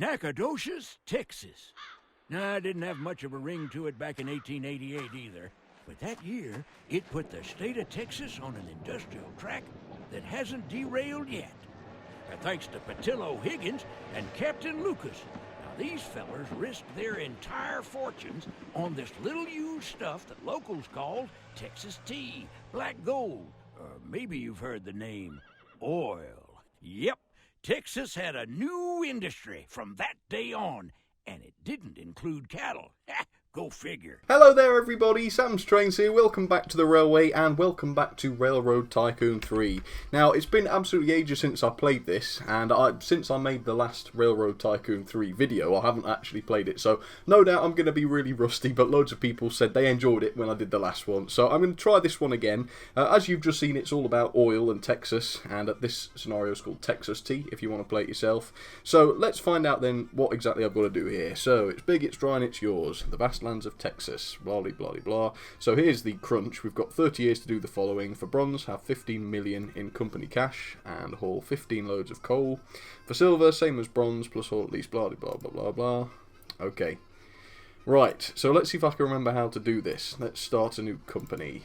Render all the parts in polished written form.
Nacogdoches, Texas. Now, it didn't have much of a ring to it back in 1888 either, but that year, it put the state of Texas on an industrial track that hasn't derailed yet. Thanks to Patillo Higgins and Captain Lucas. Now, these fellers risked their entire fortunes on this little used stuff that locals called Texas tea, black gold, or maybe you've heard the name oil. Yep, Texas had a new industry from that day on, and it didn't include cattle. Go figure. Hello there everybody, Sam's Trains here, welcome back to the Railway and welcome back to Railroad Tycoon 3. Now, it's been absolutely ages since I played this, and since I made the last Railroad Tycoon 3 video, I haven't actually played it, so no doubt I'm going to be really rusty, but loads of people said they enjoyed it when I did the last one, so I'm going to try this one again. As you've just seen, it's all about oil and Texas, and this scenario is called Texas Tea, if you want to play it yourself. So, let's find out then what exactly I've got to do here. So, it's big, it's dry, and it's yours. The vast lands of Texas, blah blah blah blah. So here's the crunch. We've got 30 years to do the following. For bronze, have 15 million in company cash and haul 15 loads of coal. For silver, same as bronze, plus haul at least blah blah blah blah blah. Okay, right, so let's see if I can remember how to do this. Let's start a new company.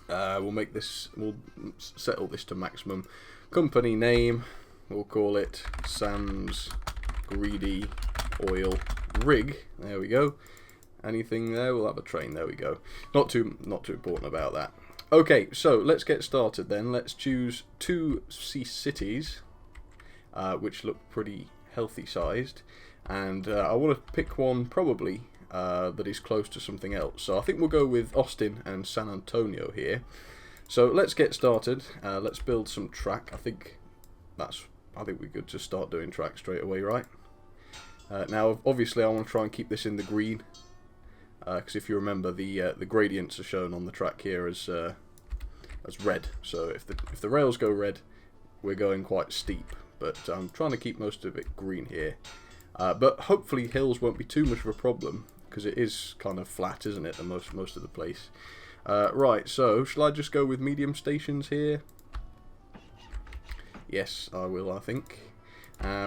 We'll settle this to maximum. Company name, we'll call it Sam's Greedy Oil Rig. There we go. Anything there? We'll have a train. There we go. Not too important about that. Okay, so let's get started then. Let's choose two cities, which look pretty healthy sized, and I want to pick one probably that is close to something else. So I think we'll go with Austin and San Antonio here. So let's get started. Let's build some track. I think we're good to start doing track straight away, right? Now, obviously, I want to try and keep this in the green, because if you remember, the gradients are shown on the track here as red. So if the rails go red, we're going quite steep. But I'm trying to keep most of it green here. But hopefully, hills won't be too much of a problem, because it is kind of flat, isn't it? Most of the place. Right. So shall I just go with medium stations here? Yes, I will. I think.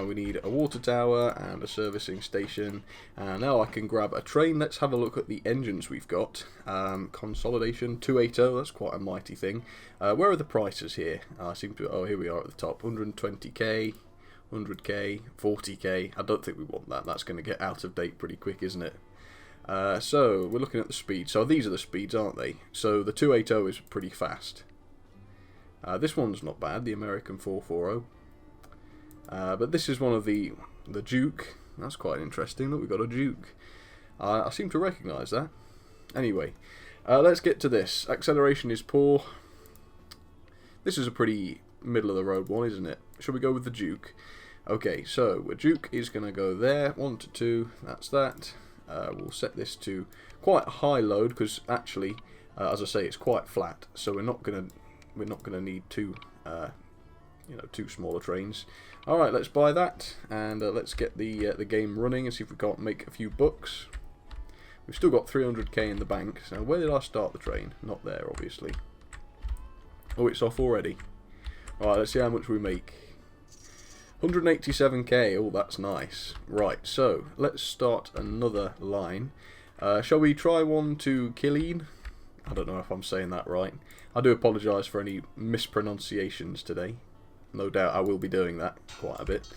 We need a water tower and a servicing station. Now I can grab a train. Let's have a look at the engines we've got. Consolidation 280, that's quite a mighty thing. Where are the prices here? Here we are at the top. 120k, 100k, 40k. I don't think we want that. That's going to get out of date pretty quick, isn't it? So we're looking at the speed. So these are the speeds, aren't they? So the 280 is pretty fast. This one's not bad, the American 440. But this is one of the Duke. That's quite interesting. Look, we've got a Duke. I seem to recognise that. Anyway, let's get to this. Acceleration is poor. This is a pretty middle of the road one, isn't it? Shall we go with the Duke? Okay, so the Duke is going to go there. 1 to 2. That's that. We'll set this to quite a high load because actually, as I say, it's quite flat. So we're not gonna need two smaller trains. Alright, let's buy that, and let's get the game running and see if we can't make a few bucks. We've still got 300k in the bank, so where did I start the train? Not there, obviously. Oh, it's off already. Alright, let's see how much we make. 187k, oh, that's nice. Right, so, let's start another line. Shall we try one to Killeen? I don't know if I'm saying that right. I do apologise for any mispronunciations today. No doubt I will be doing that quite a bit.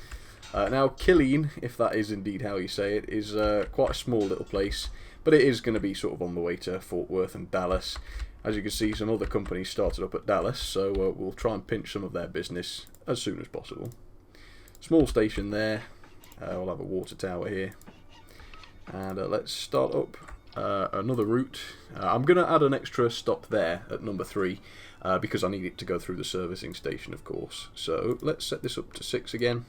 Now, Killeen, if that is indeed how you say it, is quite a small little place, but it is going to be sort of on the way to Fort Worth and Dallas. As you can see, some other companies started up at Dallas, so we'll try and pinch some of their business as soon as possible. Small station there. We'll have a water tower here. And let's start up another route. I'm going to add an extra stop there at number 3. Because I need it to go through the servicing station, of course. So let's set this up to 6 again.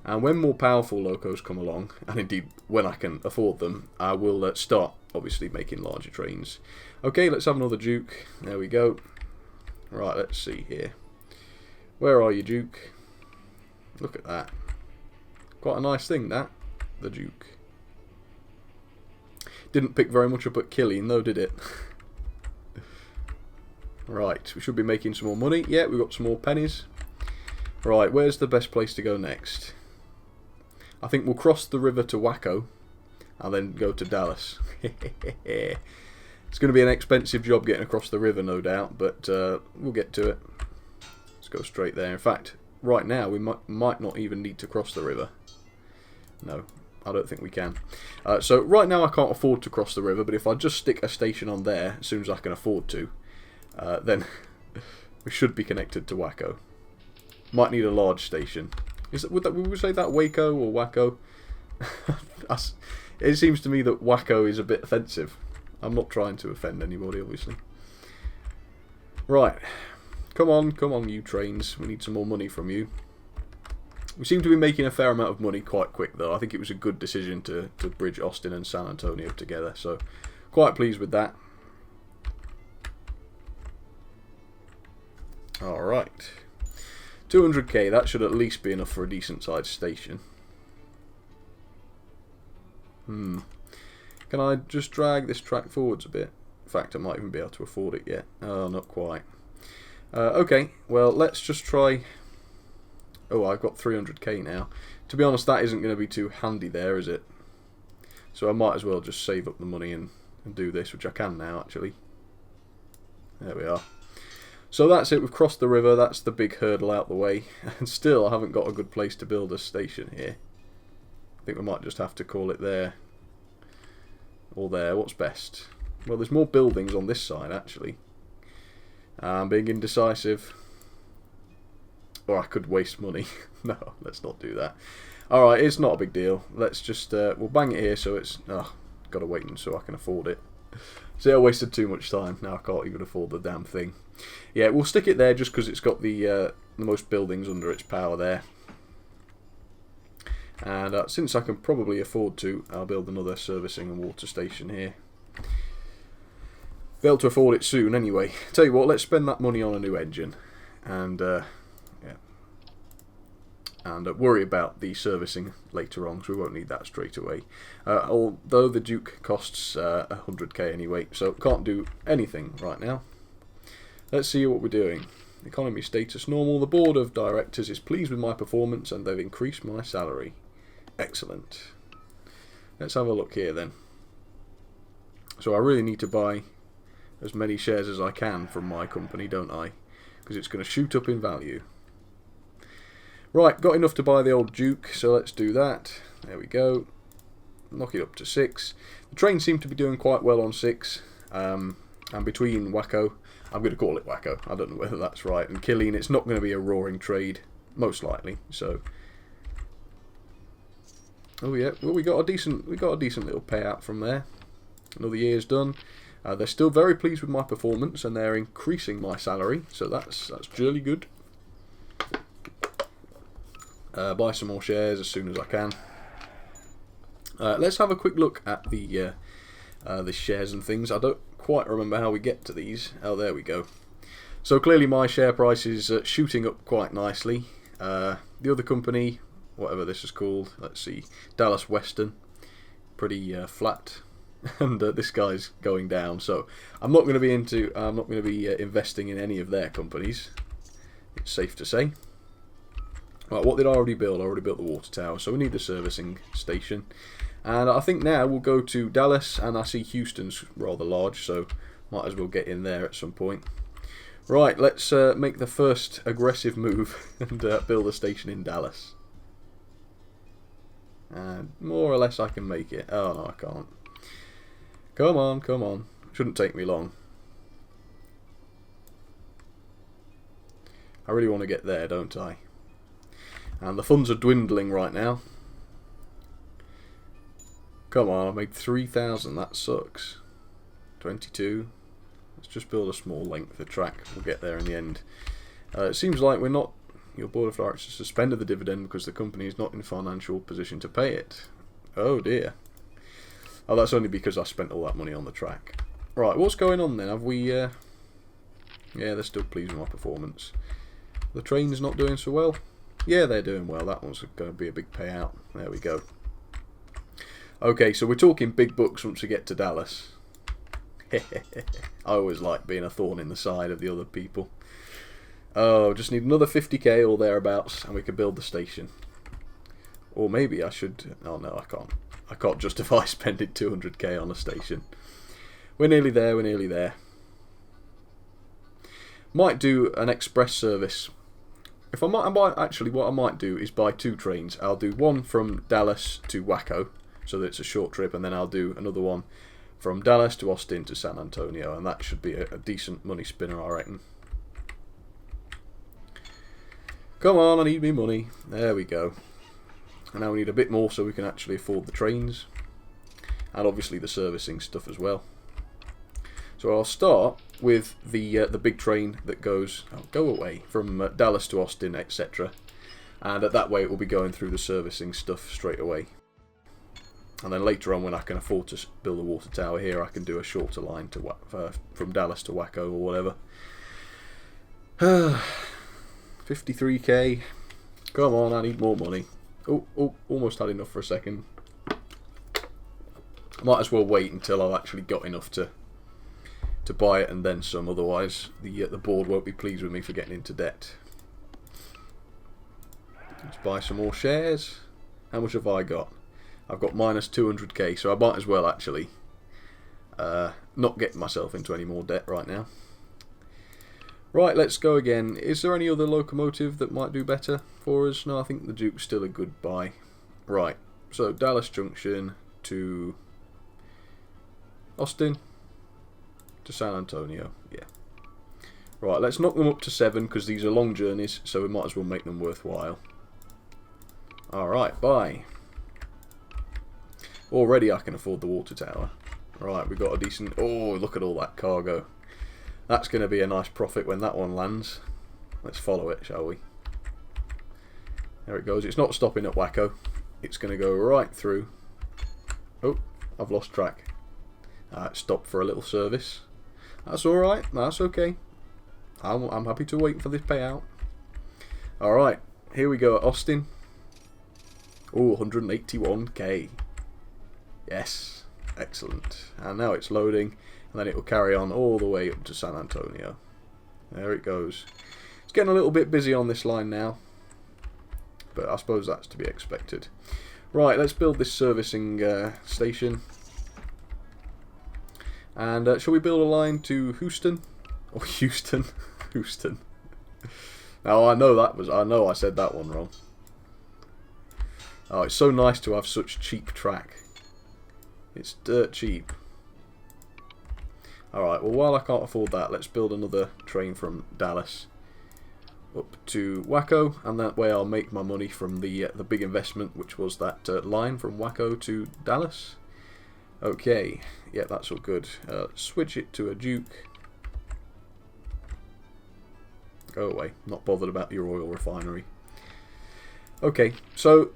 And when more powerful locos come along, and indeed when I can afford them, I will start, obviously, making larger trains. Okay, let's have another Duke. There we go. Right, let's see here. Where are you, Duke? Look at that. Quite a nice thing, that. The Duke. Didn't pick very much up at Killeen, though, did it? Right, we should be making some more money. Yeah, we've got some more pennies. Right, where's the best place to go next? I think we'll cross the river to Waco and then go to Dallas. It's going to be an expensive job getting across the river, no doubt, but we'll get to it. Let's go straight there. In fact, right now we might not even need to cross the river. No, I don't think we can. So right now I can't afford to cross the river, but if I just stick a station on there as soon as I can afford to, then we should be connected to Waco. Might need a large station. Would we say that Waco or Waco? It seems to me that Waco is a bit offensive. I'm not trying to offend anybody, obviously. Right. Come on, you trains. We need some more money from you. We seem to be making a fair amount of money quite quick, though. I think it was a good decision to bridge Austin and San Antonio together, so quite pleased with that. Alright. 200k, that should at least be enough for a decent sized station. Can I just drag this track forwards a bit? In fact, I might even be able to afford it yet. Oh, not quite. Okay, well, let's just try... Oh, I've got 300k now. To be honest, that isn't going to be too handy there, is it? So I might as well just save up the money and do this, which I can now, actually. There we are. So that's it, we've crossed the river, that's the big hurdle out the way. And still, I haven't got a good place to build a station here. I think we might just have to call it there. Or there, what's best? Well, there's more buildings on this side, actually. I'm being indecisive. Or I could waste money. No, let's not do that. Alright, it's not a big deal. Let's just, we'll bang it here so it's... Oh, gotta wait so I can afford it. See, I wasted too much time. Now I can't even afford the damn thing. Yeah, we'll stick it there just because it's got the most buildings under its power there. And since I can probably afford to, I'll build another servicing and water station here. Be able to afford it soon anyway. Tell you what, let's spend that money on a new engine. And, worry about the servicing later on, because we won't need that straight away. Although the Duke costs 100k anyway, so can't do anything right now. Let's see what we're doing. Economy status normal. The board of directors is pleased with my performance and they've increased my salary. Excellent. Let's have a look here then. So I really need to buy as many shares as I can from my company, don't I? Because it's going to shoot up in value. Right, got enough to buy the old Duke, so let's do that. There we go. Knock it up to 6. The trains seem to be doing quite well on 6. And between Waco, I'm going to call it Waco, I don't know whether that's right, and Killeen, it's not going to be a roaring trade, most likely, so... Oh yeah, well we got a decent little payout from there. Another year's done. They're still very pleased with my performance and they're increasing my salary, so that's really good. Buy some more shares as soon as I can. Let's have a quick look at the shares and things. I don't quite remember how we get to these. Oh, there we go. So clearly my share price is shooting up quite nicely. The other company, whatever this is called, let's see, Dallas Western, pretty flat, and this guy's going down. So I'm not going to be investing in any of their companies. It's safe to say. Right, what did I already build? I already built the water tower, so we need the servicing station. And I think now we'll go to Dallas, and I see Houston's rather large, so might as well get in there at some point. Right, let's make the first aggressive move and build a station in Dallas. And more or less I can make it. Oh no, I can't. Come on, come on. Shouldn't take me long. I really want to get there, don't I? And the funds are dwindling right now. Come on, I made 3,000, that sucks. 22. Let's just build a small length of track. We'll get there in the end. It seems like we're not... Your board of directors suspended the dividend because the company is not in financial position to pay it. Oh dear. Oh, that's only because I spent all that money on the track. Right, what's going on then? Have we... Yeah, they're still pleased with my performance. The train's not doing so well. Yeah, they're doing well. That one's going to be a big payout. There we go. Okay, so we're talking big bucks once we get to Dallas. I always like being a thorn in the side of the other people. Oh, just need another 50k or thereabouts and we can build the station. Or maybe I should... Oh no, I can't. I can't justify spending 200k on a station. We're nearly there, we're nearly there. Might do an express service. If I might actually, what I might do is buy 2 trains. I'll do one from Dallas to Waco, so that it's a short trip, and then I'll do another one from Dallas to Austin to San Antonio, and that should be a decent money spinner, I reckon. Come on, I need me money. There we go. And now we need a bit more so we can actually afford the trains, and obviously the servicing stuff as well. So I'll start with the big train that goes, go away, from Dallas to Austin, etc. And that way it will be going through the servicing stuff straight away. And then later on, when I can afford to build a water tower here, I can do a shorter line to from Dallas to Waco or whatever. 53k. Come on, I need more money. Oh, almost had enough for a second. Might as well wait until I've actually got enough to buy it and then some. Otherwise, the board won't be pleased with me for getting into debt. Let's buy some more shares. How much have I got? I've got minus 200k, so I might as well actually not get myself into any more debt right now. Right, let's go again. Is there any other locomotive that might do better for us? No, I think the Duke's still a good buy. Right, so Dallas Junction to Austin to San Antonio. Yeah. Right, let's knock them up to 7 because these are long journeys, so we might as well make them worthwhile. Alright, bye. Already I can afford the water tower. Right, we've got a decent... Oh, look at all that cargo. That's going to be a nice profit when that one lands. Let's follow it, shall we? There it goes. It's not stopping at Waco. It's going to go right through. Oh, I've lost track. It stopped for a little service. That's alright. That's okay. I'm happy to wait for this payout. Alright, here we go at Austin. Oh, 181k. Yes, excellent. And now it's loading, and then it will carry on all the way up to San Antonio. There it goes. It's getting a little bit busy on this line now, but I suppose that's to be expected. Right, let's build this servicing station. And shall we build a line to Houston? Or Houston? Houston. Now I know I said that one wrong. Oh, it's so nice to have such cheap track. It's dirt cheap. Alright, well while I can't afford that, let's build another train from Dallas up to Waco, and that way I'll make my money from the big investment, which was that line from Waco to Dallas. Okay, yeah, that's all good. Switch it to a Duke. Go away, not bothered about your oil refinery. Okay, so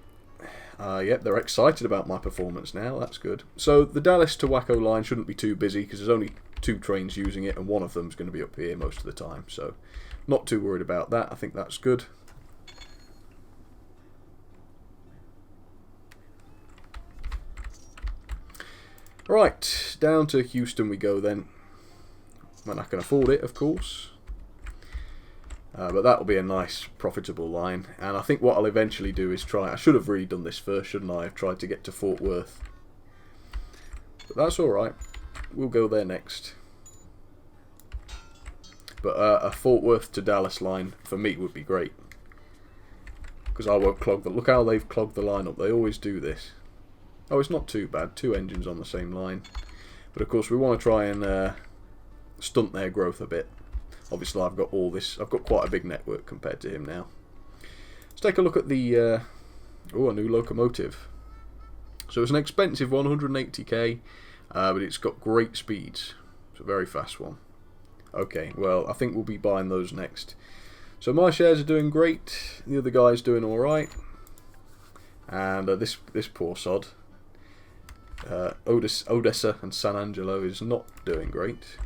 yep, they're excited about my performance now. That's good. So the Dallas to Waco line shouldn't be too busy because there's only 2 trains using it, and one of them's going to be up here most of the time. So not too worried about that. I think that's good. Right, down to Houston we go then, when I can afford it, of course. But that'll be a nice, profitable line. And I think what I'll eventually do is try... I should have really done this first, shouldn't I? I've tried to get to Fort Worth. But that's alright. We'll go there next. But a Fort Worth to Dallas line, for me, would be great. Because I won't clog the... Look how they've clogged the line up. They always do this. Oh, it's not too bad. 2 engines on the same line. But of course, we want to try and stunt their growth a bit. Obviously, I've got all this. I've got quite a big network compared to him now. Let's take a look at the a new locomotive. So it's an expensive one, 180k, but it's got great speeds. It's a very fast one. Okay, well, I think we'll be buying those next. So my shares are doing great. The other guy's doing all right, and this poor sod, Odessa and San Angelo, is not doing great.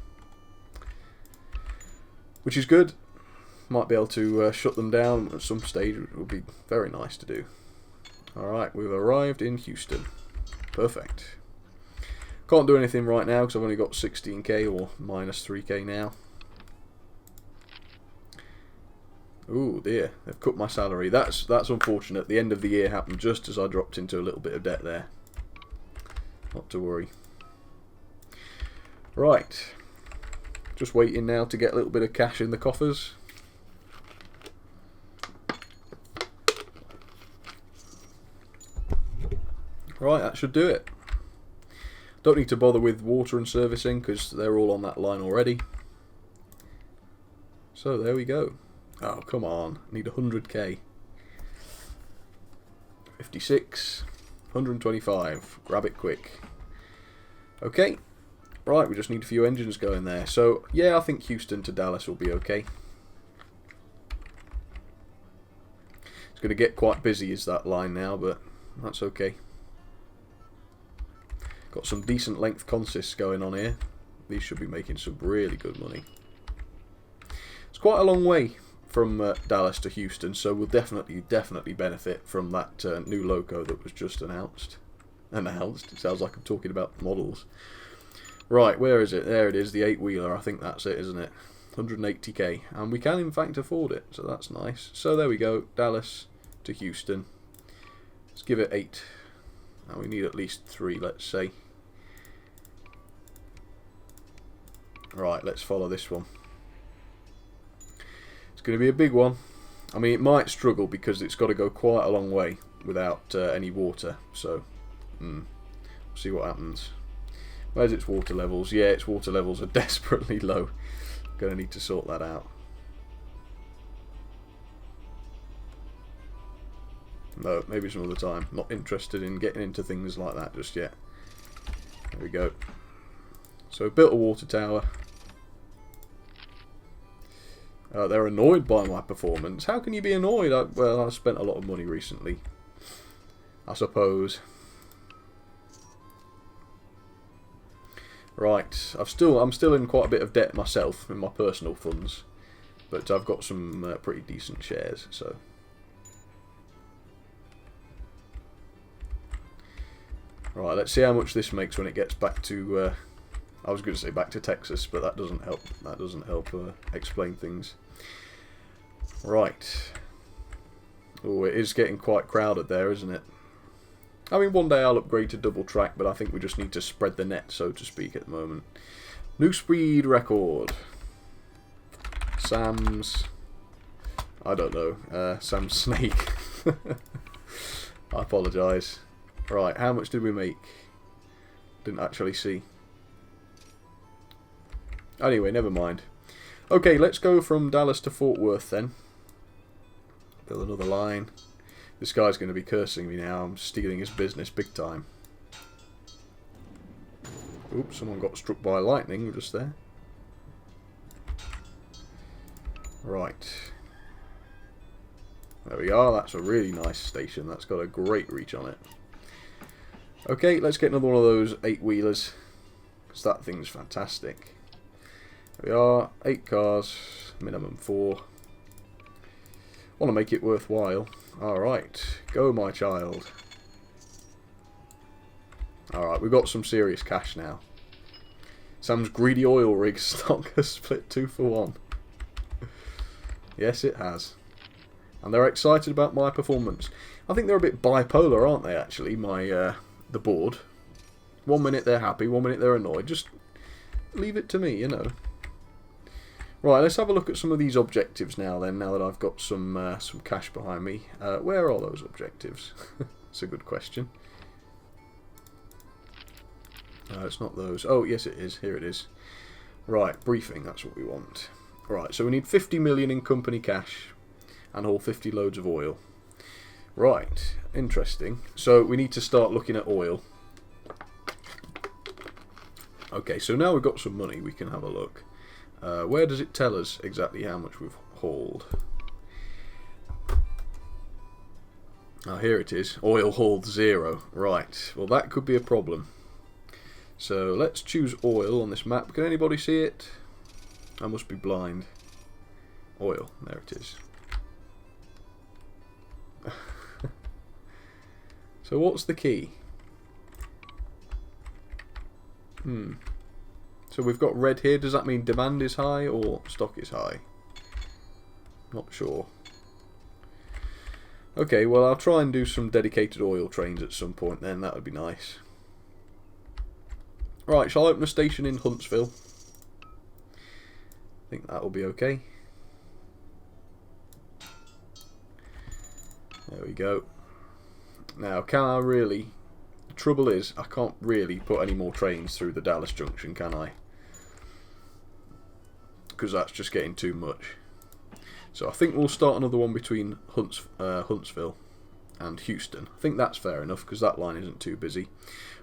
Which is good. Might be able to shut them down at some stage. It would be very nice to do. Alright, we've arrived in Houston. Perfect. Can't do anything right now because I've only got 16k or minus 3k now. Ooh dear, they've cut my salary. That's unfortunate. The end of the year happened just as I dropped into a little bit of debt there. Not to worry. Right. Just waiting now to get a little bit of cash in the coffers. Right, that should do it. Don't need to bother with water and servicing because they're all on that line already. So there we go. Oh, come on. I need 100k. 56. 125. Grab it quick. Okay. Right, we just need a few engines going there. So, yeah, I think Houston to Dallas will be okay. It's going to get quite busy, is that line now, but that's okay. Got some decent length consists going on here. These should be making some really good money. It's quite a long way from Dallas to Houston, so we'll definitely benefit from that new loco that was just announced. It sounds like I'm talking about models. Right, where is it? There it is, the 8-wheeler. I think that's it, isn't it? 180k, and we can in fact afford it, so that's nice. So there we go, Dallas to Houston. Let's give it 8. Now we need at least 3, let's say. Right, let's follow this one. It's going to be a big one. I mean, it might struggle because it's got to go quite a long way without any water. So, see what happens. Where's its water levels? Yeah, its water levels are desperately low. Going to need to sort that out. No, maybe some other time. Not interested in getting into things like that just yet. There we go. So, built a water tower. They're annoyed by my performance. How can you be annoyed? Well, I've spent a lot of money recently, I suppose. Right, I'm still in quite a bit of debt myself in my personal funds, but I've got some pretty decent shares. So, right, let's see how much this makes when it gets back to. I was going to say back to Texas, but that doesn't help. That doesn't help explain things. Right. Oh, it is getting quite crowded there, isn't it? I mean, one day I'll upgrade to double track, but I think we just need to spread the net, so to speak, at the moment. New speed record. Sam's... I don't know. Sam's Snake. I apologise. Right, how much did we make? Didn't actually see. Anyway, never mind. Okay, let's go from Dallas to Fort Worth then. Build another line. This guy's going to be cursing me now. I'm stealing his business big time. Oops, someone got struck by lightning just there. Right. There we are. That's a really nice station. That's got a great reach on it. Okay, let's get another one of those 8-wheelers. Because that thing's fantastic. There we are. 8 cars. Minimum 4. Want to make it worthwhile. Alright. Go, my child. Alright, we've got some serious cash now. Sam's greedy oil rig stock has split 2 for 1. Yes, it has. And they're excited about my performance. I think they're a bit bipolar, aren't they, actually, the board. 1 minute they're happy, 1 minute they're annoyed. Just leave it to me, you know. Right, let's have a look at some of these objectives now then, now that I've got some cash behind me. Where are those objectives? That's a good question. It's not those. Oh, yes it is. Here it is. Right, briefing, that's what we want. Right, so we need 50 million in company cash and haul 50 loads of oil. Right, interesting. So we need to start looking at oil. Okay, so now we've got some money, we can have a look. Where does it tell us exactly how much we've hauled? Oh, here it is. Oil hauled 0. Right, well that could be a problem. So let's choose oil on this map. Can anybody see it? I must be blind. Oil, there it is. So what's the key? So we've got red here. Does that mean demand is high or stock is high? Not sure. Okay, well I'll try and do some dedicated oil trains at some point then, that would be nice. Right, shall I open a station in Huntsville? I think that will be okay. There we go. Now, can I really... The trouble is, I can't really put any more trains through the Dallas Junction, can I? Because that's just getting too much. So I think we'll start another one between Huntsville and Houston. I think that's fair enough, because that line isn't too busy.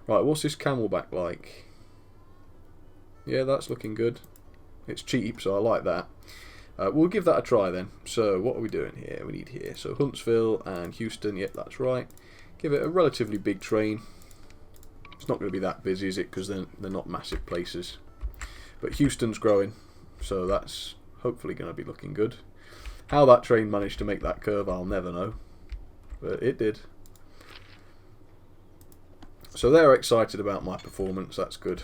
Right, what's this Camelback like? Yeah, that's looking good. It's cheap, so I like that. We'll give that a try then. So, what are we doing here? We need here. So, Huntsville and Houston. Yep, that's right. Give it a relatively big train. It's not going to be that busy, is it? Because they're not massive places. But Houston's growing, so that's hopefully going to be looking good. How that train managed to make that curve, I'll never know. But it did. So they're excited about my performance. That's good.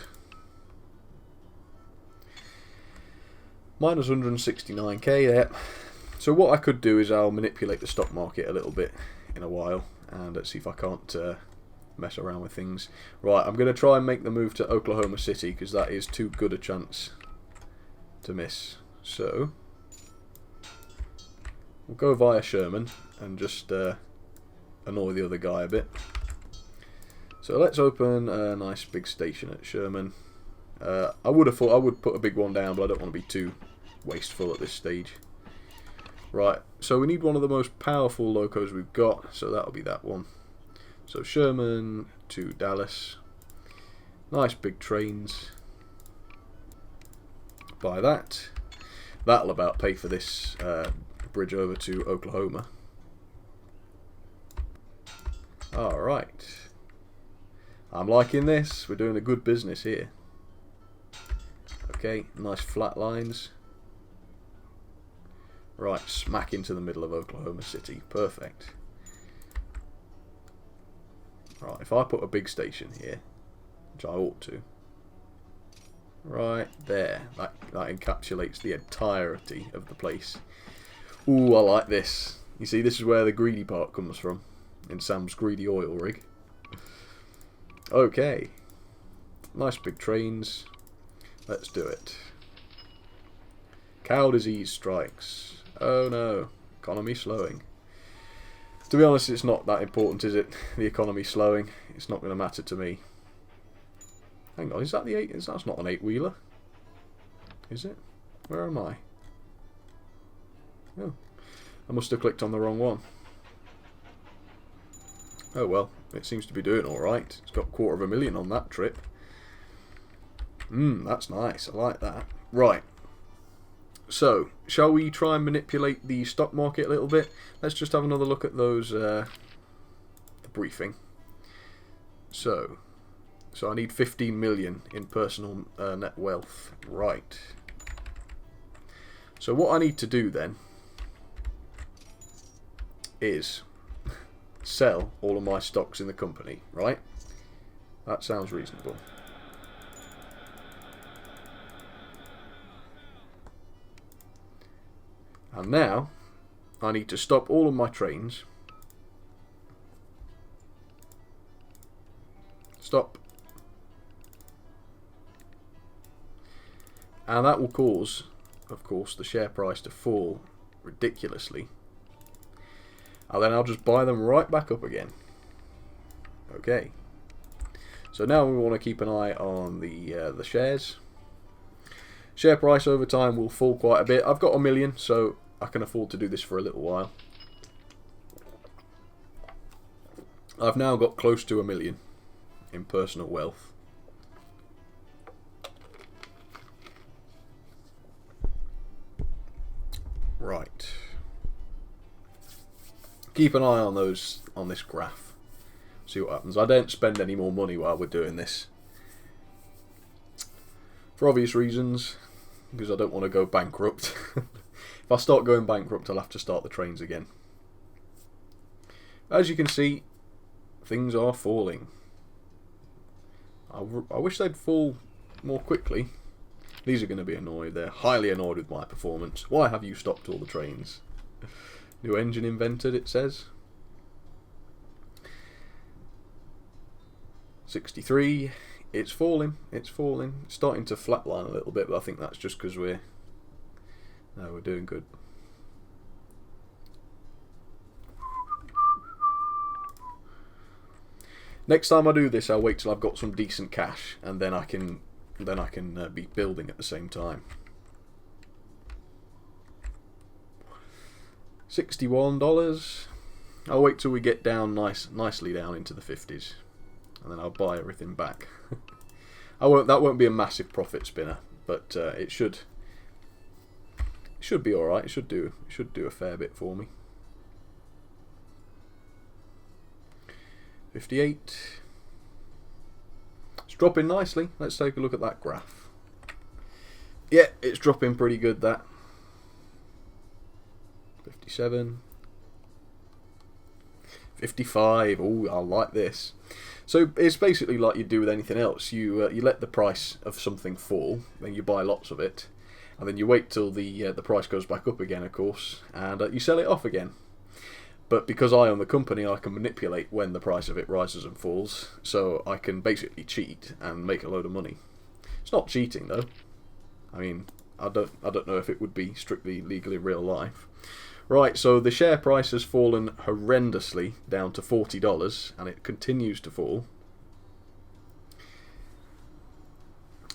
Minus 169k there. So what I could do is I'll manipulate the stock market a little bit in a while, and let's see if I can't mess around with things. Right, I'm going to try and make the move to Oklahoma City, because that is too good a chance to miss. So we'll go via Sherman and just annoy the other guy a bit. So let's open a nice big station at Sherman. I would have thought I would put a big one down, but I don't want to be too wasteful at this stage. Right, so we need one of the most powerful locos we've got, so that'll be that one. So Sherman to Dallas. Nice big trains. Buy that. That'll about pay for this bridge over to Oklahoma. Alright. I'm liking this. We're doing a good business here. Okay, nice flat lines. Right, smack into the middle of Oklahoma City. Perfect. Right, if I put a big station here, which I ought to. Right there. That encapsulates the entirety of the place. Ooh, I like this. You see, this is where the greedy part comes from. In Sam's greedy oil rig. Okay. Nice big trains. Let's do it. Cow disease strikes. Oh no. Economy slowing. To be honest, it's not that important, is it? The economy slowing. It's not going to matter to me. Hang on, is that the 8? That's not an 8-wheeler. Is it? Where am I? Oh. I must have clicked on the wrong one. Oh well, it seems to be doing alright. It's got $250,000 on that trip. That's nice. I like that. Right. So, shall we try and manipulate the stock market a little bit? Let's just have another look at those, the briefing. So I need 15 million in personal net wealth. Right. So what I need to do then is sell all of my stocks in the company, right? That sounds reasonable. And now, I need to stop all of my trains. Stop. And that will cause, of course, the share price to fall ridiculously. And then I'll just buy them right back up again. Okay. So now we want to keep an eye on the shares. Share price over time will fall quite a bit. I've got 1 million, so I can afford to do this for a little while. I've now got close to 1 million in personal wealth. Right. Keep an eye on those on this graph. See what happens. I don't spend any more money while we're doing this. For obvious reasons, because I don't want to go bankrupt. If I start going bankrupt, I'll have to start the trains again. As you can see, things are falling. I wish they'd fall more quickly. These are going to be annoyed. They're highly annoyed with my performance. Why have you stopped all the trains? New engine invented, it says. 63. It's falling. It's falling. It's starting to flatline a little bit, but I think that's just because we're doing good. Next time I do this, I'll wait till I've got some decent cash, and then I can be building at the same time. $61. I'll wait till we get down nicely down into the 50s, and then I'll buy everything back. That won't be a massive profit spinner, but it should be all right. It should do a fair bit for me. 58. It's dropping nicely. Let's take a look at that graph. Yeah, it's dropping pretty good, that. 57. 55. Oh, I like this. So it's basically like you do with anything else. You let the price of something fall, then you buy lots of it, and then you wait till the price goes back up again, of course, and you sell it off again. But because I own the company, I can manipulate when the price of it rises and falls, so I can basically cheat and make a load of money. It's not cheating though. I mean, I don't know if it would be strictly legal in real life. Right, so the share price has fallen horrendously down to $40, and it continues to fall.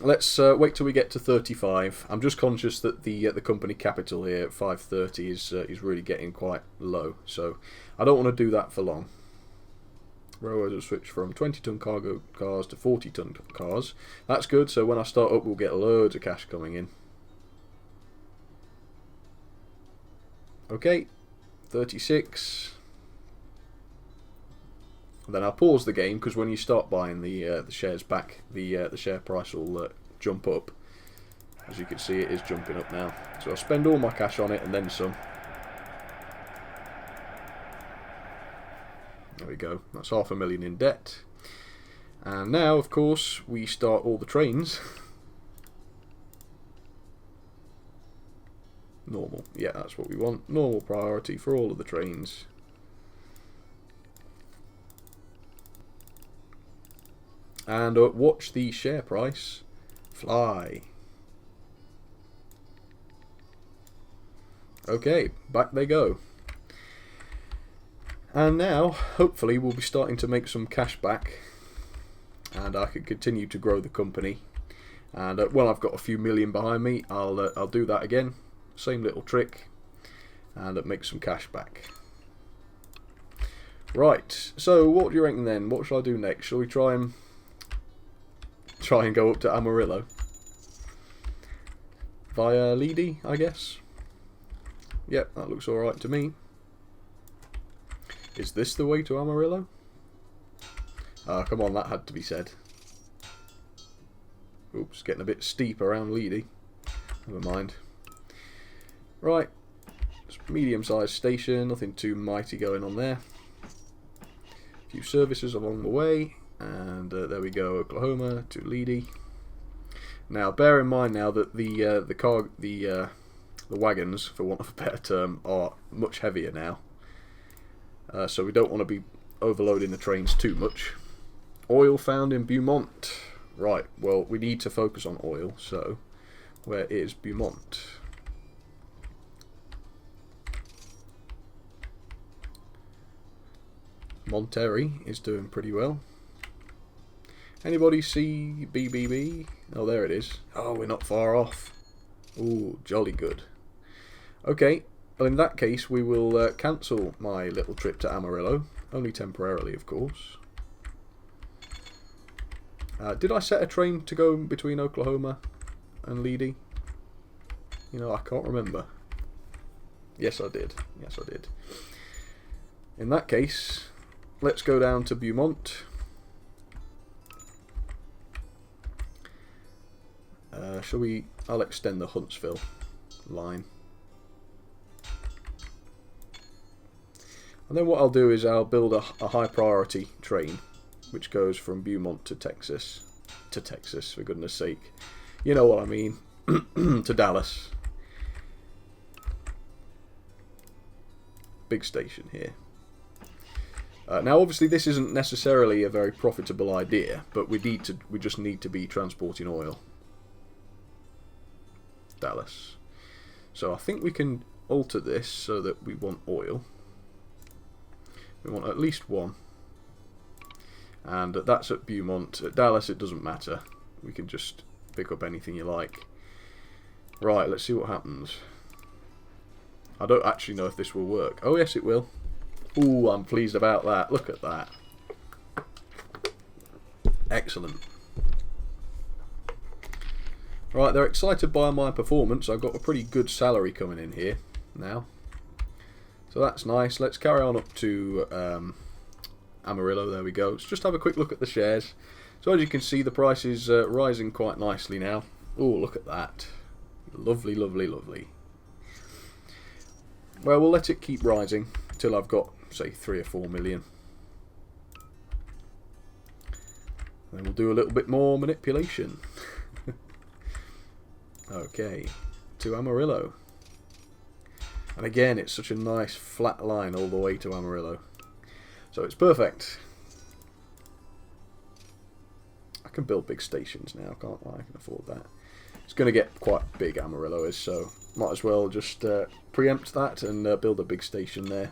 Let's wait till we get to 35. I'm just conscious that the company capital here at 530 is really getting quite low, so I don't want to do that for long. Railroads will switch from 20-ton cargo cars to 40-ton cars. That's good, so when I start up we'll get loads of cash coming in. Okay, 36. And then I'll pause the game, because when you start buying the shares back, the share price will jump up. As you can see, it is jumping up now. So I'll spend all my cash on it and then some. There we go. That's $500,000 in debt. And now, of course, we start all the trains. Normal. Yeah, that's what we want. Normal priority for all of the trains. And watch the share price fly. Okay, back they go. And now, hopefully, we'll be starting to make some cash back, and I can continue to grow the company. And when I've got a few million behind me, I'll do that again. Same little trick, and make some cash back. Right. So, what do you reckon then? What shall I do next? Shall we try and go up to Amarillo via Leedy, I guess? Yep, that looks alright to me. Is this the way to Amarillo? Ah, come on, that had to be said. Oops, getting a bit steep around Leedy. Never mind. Right, medium-sized station, nothing too mighty going on there. A few services along the way, and there we go, Oklahoma to Leedy. Now, bear in mind now that the wagons, for want of a better term, are much heavier now. So we don't want to be overloading the trains too much. Oil found in Beaumont. Right, well, we need to focus on oil, so where is Beaumont? Monterey is doing pretty well. Anybody see BBB? Oh, there it is. Oh, we're not far off. Ooh, jolly good. Okay, well in that case we will cancel my little trip to Amarillo. Only temporarily, of course. Did I set a train to go between Oklahoma and Leedy? You know, I can't remember. Yes, I did. Yes, I did. In that case, let's go down to Beaumont. Shall we? I'll extend the Huntsville line. And then what I'll do is I'll build a high priority train which goes from Beaumont to Texas. To Texas, for goodness sake. You know what I mean. To Dallas. Big station here. Now, obviously, this isn't necessarily a very profitable idea, but we just need to be transporting oil. Dallas. So I think we can alter this so that we want oil. We want at least one. And that's at Beaumont. At Dallas, it doesn't matter. We can just pick up anything you like. Right, let's see what happens. I don't actually know if this will work. Oh, yes, it will. Ooh, I'm pleased about that. Look at that. Excellent. Right, they're excited by my performance. I've got a pretty good salary coming in here now. So that's nice. Let's carry on up to Amarillo. There we go. Let's just have a quick look at the shares. So as you can see, the price is rising quite nicely now. Oh, look at that. Lovely, lovely, lovely. Well, we'll let it keep rising until I've got, say, 3 or 4 million. Then we'll do a little bit more manipulation. Okay, to Amarillo. And again, it's such a nice flat line all the way to Amarillo. So it's perfect. I can build big stations now, can't I? I can afford that. It's going to get quite big, Amarillo is, so might as well just preempt that and build a big station there.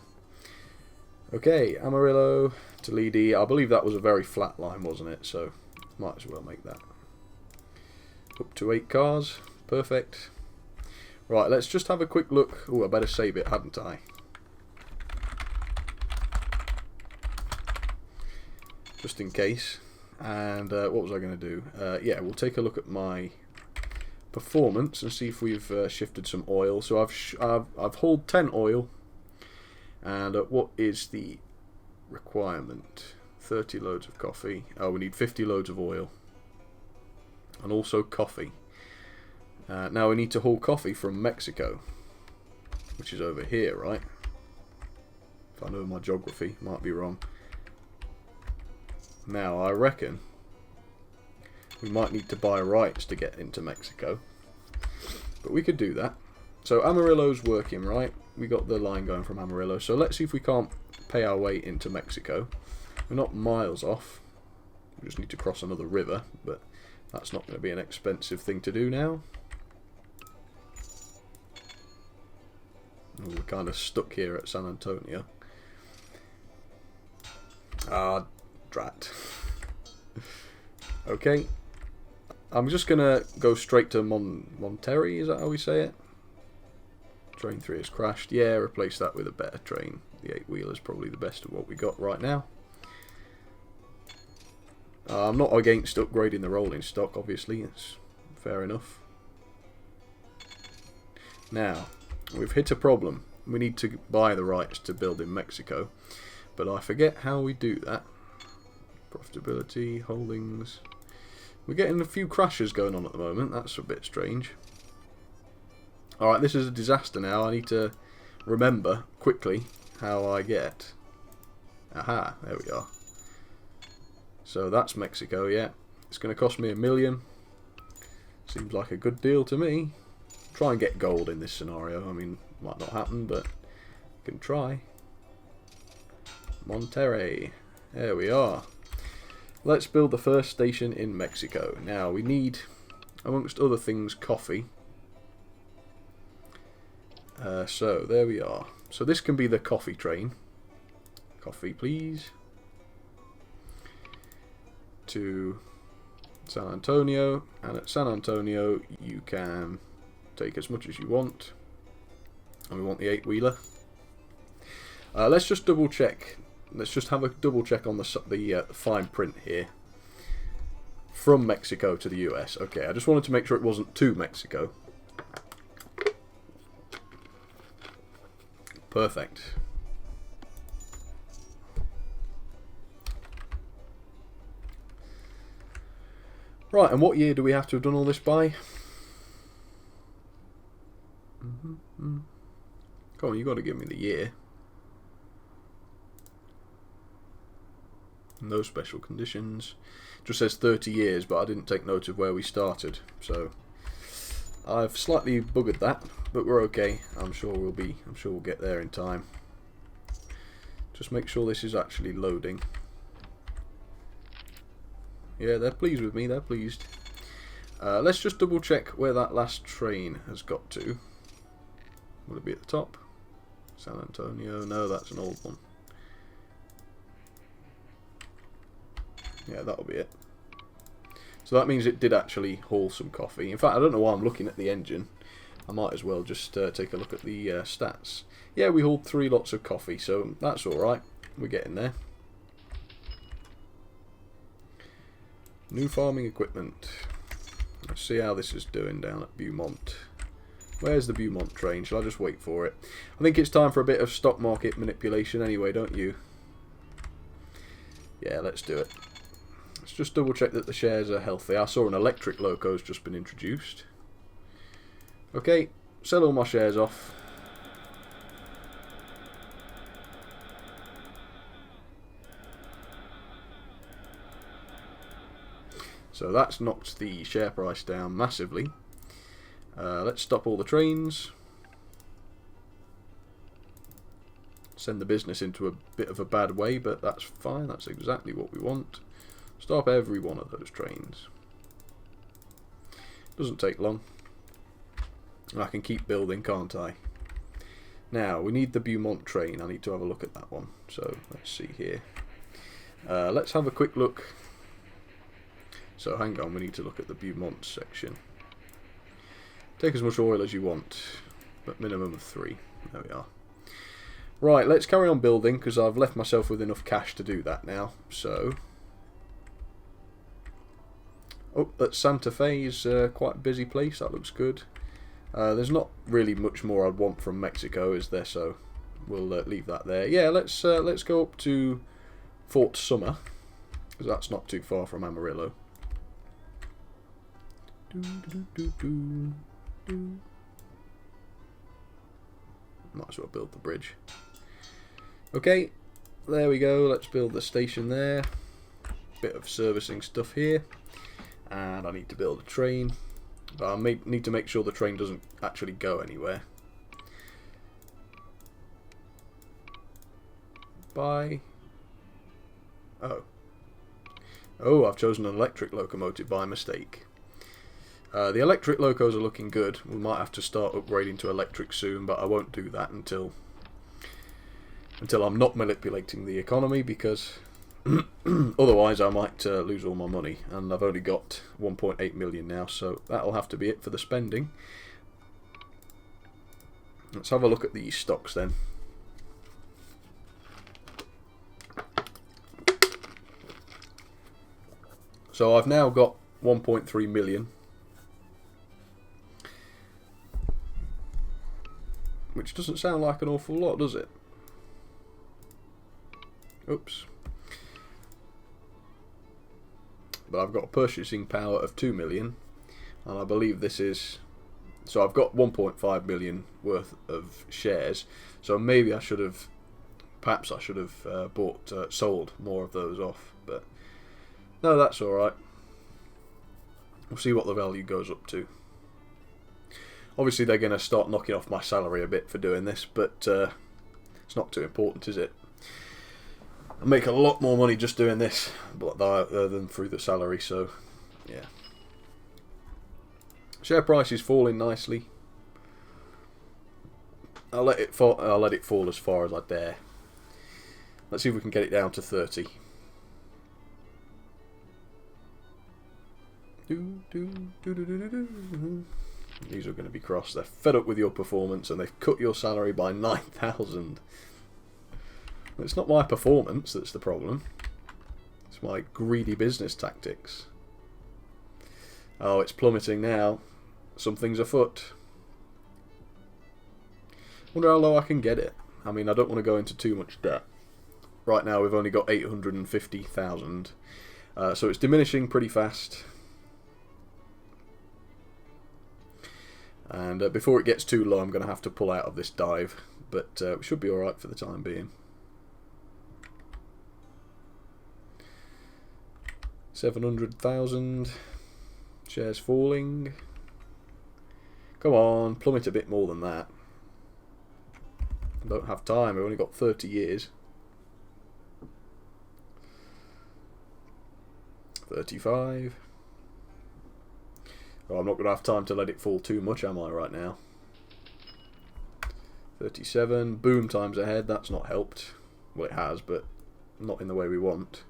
Okay, Amarillo, Toledo. I believe that was a very flat line, wasn't it? So might as well make that. Up to 8 cars. Perfect. Right, let's just have a quick look. Oh, I better save it, hadn't I? Just in case. And what was I going to do? Yeah, we'll take a look at my performance and see if we've shifted some oil. So I've hauled 10 oil. And what is the requirement? 30 loads of coffee. Oh, we need 50 loads of oil. And also coffee. Now we need to haul coffee from Mexico, which is over here, right? If I know my geography, might be wrong. Now I reckon we might need to buy rights to get into Mexico, but we could do that. So Amarillo's working, right? We got the line going from Amarillo, so let's see if we can't pay our way into Mexico. We're not miles off. We just need to cross another river, but that's not going to be an expensive thing to do now. We're kind of stuck here at San Antonio. Ah, drat. Okay. I'm just going to go straight to Monterrey, is that how we say it? Train 3 has crashed. Yeah, replace that with a better train. The 8-wheeler is probably the best of what we got right now. I'm not against upgrading the rolling stock, obviously. It's fair enough. Now, we've hit a problem. We need to buy the rights to build in Mexico. But I forget how we do that. Profitability, holdings. We're getting a few crashes going on at the moment. That's a bit strange. Alright, this is a disaster now. I need to remember quickly how I get. Aha, there we are. So that's Mexico, yeah. It's going to cost me $1 million. Seems like a good deal to me. Try and get gold in this scenario. I mean, might not happen, but you can try. Monterrey. There we are. Let's build the first station in Mexico. Now, we need, amongst other things, coffee. So, there we are. So this can be the coffee train. Coffee, please. To San Antonio. And at San Antonio, you can take as much as you want. And we want the 8-wheeler. Let's just double check. Let's just have a double check on the fine print here. From Mexico to the US. Okay, I just wanted to make sure it wasn't to Mexico. Perfect. Right, and what year do we have to have done all this by? Come on, you got to give me the year. No special conditions. Just says 30 years, but I didn't take note of where we started, so I've slightly buggered that, but we're okay. I'm sure we'll get there in time. Just make sure this is actually loading. Yeah, they're pleased with me, they're pleased. Let's just double check where that last train has got to. Will it be at the top? San Antonio? No, that's an old one. Yeah, that'll be it. So that means it did actually haul some coffee. In fact, I don't know why I'm looking at the engine. I might as well just take a look at the stats. Yeah, we hauled 3 lots of coffee, so that's alright. We're getting there. New farming equipment. Let's see how this is doing down at Beaumont. Where's the Beaumont train? Shall I just wait for it? I think it's time for a bit of stock market manipulation anyway, don't you? Yeah, let's do it. Let's just double check that the shares are healthy. I saw an electric loco's just been introduced. Okay, sell all my shares off. So that's knocked the share price down massively. Let's stop all the trains. Send the business into a bit of a bad way, but that's fine. That's exactly what we want. Stop every one of those trains. Doesn't take long. I can keep building, can't I? Now, we need the Beaumont train. I need to have a look at that one. So, let's see here. Let's have a quick look. So, hang on. We need to look at the Beaumont section. Take as much oil as you want, but minimum of 3. There we are. Right, let's carry on building, because I've left myself with enough cash to do that now. So... oh, that Santa Fe is quite a busy place. That looks good. There's not really much more I'd want from Mexico, is there? So we'll leave that there. Yeah, let's go up to Fort Summer, because that's not too far from Amarillo. Might as well build the bridge. Okay, there we go. Let's build the station there. Bit of servicing stuff here. And I need to build a train. But I need to make sure the train doesn't actually go anywhere. Bye. Oh. Oh, I've chosen an electric locomotive by mistake. The electric locos are looking good. We might have to start upgrading to electric soon, but I won't do that until I'm not manipulating the economy, because otherwise I might lose all my money, and I've only got 1.8 million now, so that'll have to be it for the spending. Let's have a look at these stocks then. So I've now got 1.3 million, which doesn't sound like an awful lot, does it? Oops. But I've got a purchasing power of 2 million, and I believe this is... so I've got 1.5 million worth of shares, so maybe I should have... perhaps I should have sold more of those off, but no, that's alright. We'll see what the value goes up to. Obviously they're going to start knocking off my salary a bit for doing this, but it's not too important, is it? I make a lot more money just doing this than through the salary, so yeah. Share price is falling nicely. I'll let it fall as far as I dare. Let's see if we can get it down to 30. These are going to be cross. They're fed up with your performance and they've cut your salary by 9,000. It's not my performance that's the problem. It's my greedy business tactics. Oh, it's plummeting now. Something's afoot. Wonder how low I can get it. I mean, I don't want to go into too much debt. Right now we've only got 850,000. So it's diminishing pretty fast. And before it gets too low, I'm going to have to pull out of this dive. But we should be alright for the time being. 700,000. Shares falling. Come on, plummet a bit more than that. I don't have time, I've only got 30 years. 35. Oh, I'm not going to have time to let it fall too much, am I, right now? 37. Boom times ahead. That's not helped. Well, it has, but not in the way we want.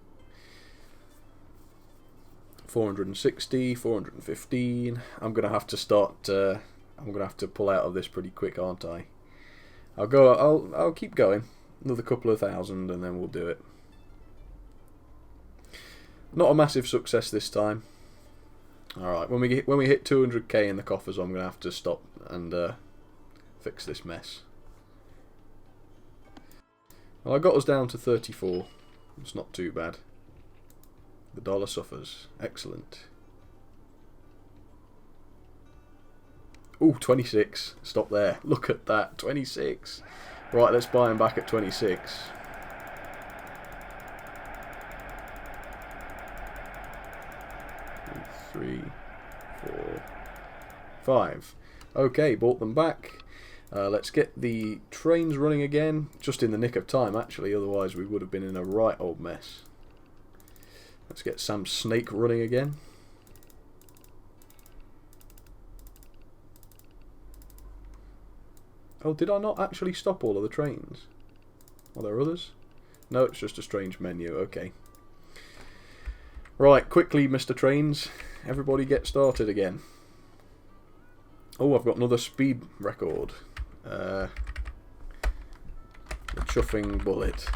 460, 415. I'm going to have to start... I'm going to have to pull out of this pretty quick, aren't I? I'll keep going. Another couple of thousand and then we'll do it. Not a massive success this time. Alright, when we hit 200k in the coffers, I'm going to have to stop and fix this mess. Well, I got us down to 34. It's not too bad. The dollar suffers. Excellent. Ooh, 26. Stop there. Look at that. 26. Right, let's buy him back at 26. Three, 4, 5. Okay, bought them back. Let's get the trains running again. Just in the nick of time, actually. Otherwise, we would have been in a right old mess. Let's get Sam Snake running again. Oh, did I not actually stop all of the trains? Are there others? No, it's just a strange menu. Okay. Right, quickly, Mr. Trains. Everybody get started again. Oh, I've got another speed record. The chuffing bullet.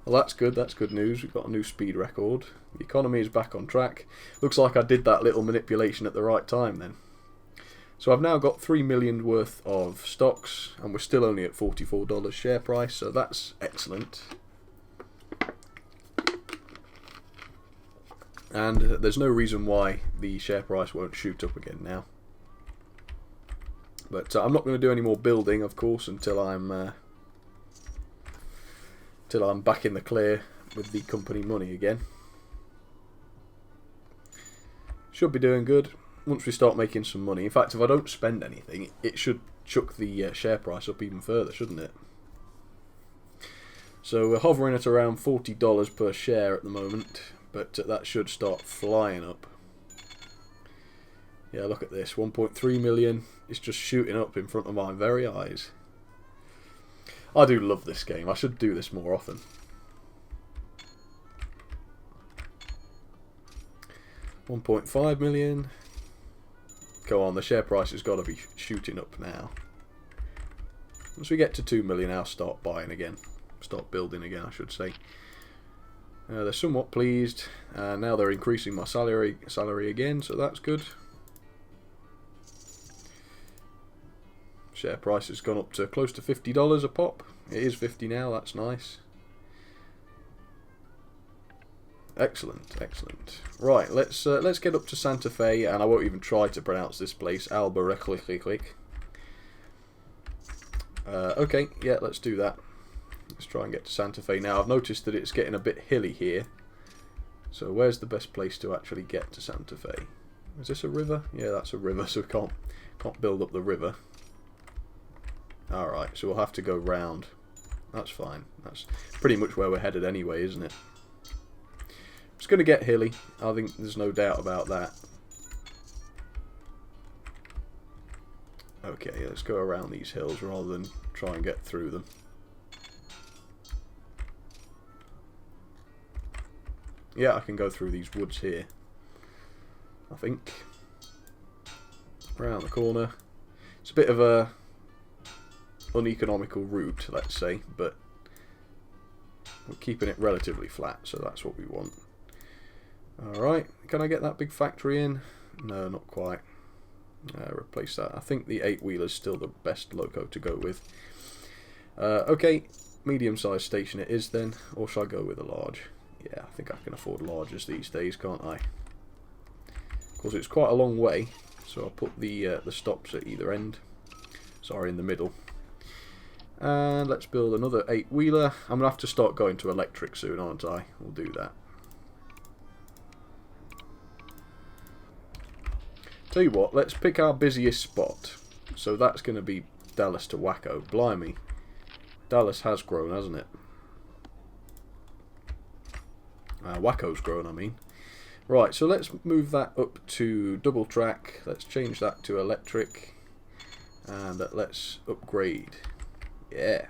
Well, that's good. That's good news. We've got a new speed record. The economy is back on track. Looks like I did that little manipulation at the right time then. So I've now got 3 million worth of stocks, and we're still only at $44 share price, so that's excellent. And there's no reason why the share price won't shoot up again now. But I'm not going to do any more building, of course, until I'm back in the clear with the company money again. Should be doing good once we start making some money. In fact, if I don't spend anything, it should chuck the share price up even further, shouldn't it? So we're hovering at around $40 per share at the moment, but that should start flying up. Yeah, look at this, 1.3 million. It's just shooting up in front of my very eyes. I do love this game. I should do this more often. $1.5 million. Go on, the share price has got to be shooting up now. Once we get to 2 million, I'll start buying again. Start building again, I should say. They're somewhat pleased. Now they're increasing my salary again, so that's good. Share price has gone up to close to $50 a pop. It is 50 now, that's nice. Excellent, excellent. Right, let's get up to Santa Fe, and I won't even try to pronounce this place. Albuquerque. Okay, yeah, let's do that. Let's try and get to Santa Fe now. I've noticed that it's getting a bit hilly here. So where's the best place to actually get to Santa Fe? Is this a river? Yeah, that's a river, so we can't build up the river. Alright, so we'll have to go round. That's fine. That's pretty much where we're headed anyway, isn't it? It's going to get hilly. I think there's no doubt about that. Okay, let's go around these hills rather than try and get through them. Yeah, I can go through these woods here. I think. Around the corner. It's a bit of a uneconomical route, let's say, but we're keeping it relatively flat, so that's what we want. Alright, can I get that big factory in? No, not quite. Replace that. I think the 8-wheeler is still the best loco to go with. Okay, medium-sized station it is then, or shall I go with a large? Yeah, I think I can afford larges these days, can't I? Of course, it's quite a long way, so I'll put the stops at either end. Sorry, in the middle. And let's build another 8-wheeler. I'm going to have to start going to electric soon, aren't I? We'll do that. Tell you what, let's pick our busiest spot. So that's going to be Dallas to Waco. Blimey. Dallas has grown, hasn't it? Wacko's grown, I mean. Right, so let's move that up to double track. Let's change that to electric. And let's upgrade. Yeah.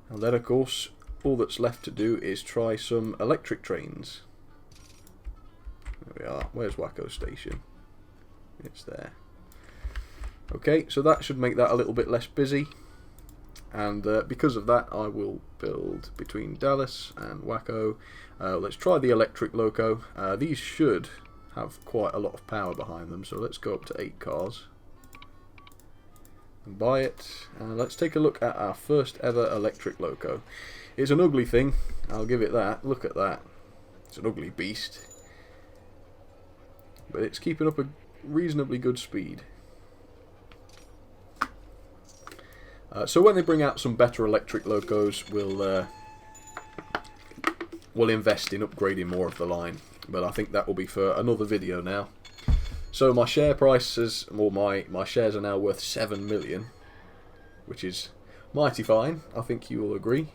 And then, of course, all that's left to do is try some electric trains. There we are. Where's Wacko Station? It's there. Okay, so that should make that a little bit less busy. And because of that, I will build between Dallas and Wacko. Let's try the electric loco. These should have quite a lot of power behind them, so let's go up to 8 cars. And buy it. And let's take a look at our first ever electric loco. It's an ugly thing, I'll give it that. Look at that. It's an ugly beast. But it's keeping up a reasonably good speed. So when they bring out some better electric locos, we'll invest in upgrading more of the line. But I think that will be for another video now. So my share prices, or my shares are now worth 7 million, which is mighty fine. I think you will agree.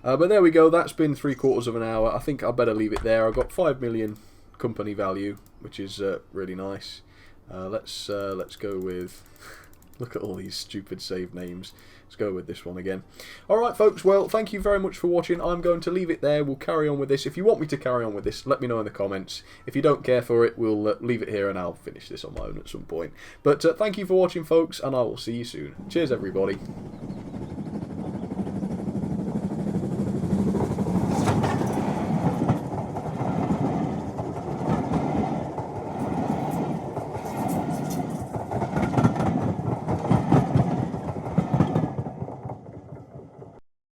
But there we go. That's been 3/4 of an hour. I think I better leave it there. I've got 5 million company value, which is really nice. Let's go with. Look at all these stupid save names. Let's go with this one again. Alright folks, well, thank you very much for watching. I'm going to leave it there. We'll carry on with this. If you want me to carry on with this, let me know in the comments. If you don't care for it, we'll leave it here and I'll finish this on my own at some point. But thank you for watching, folks, and I will see you soon. Cheers, everybody.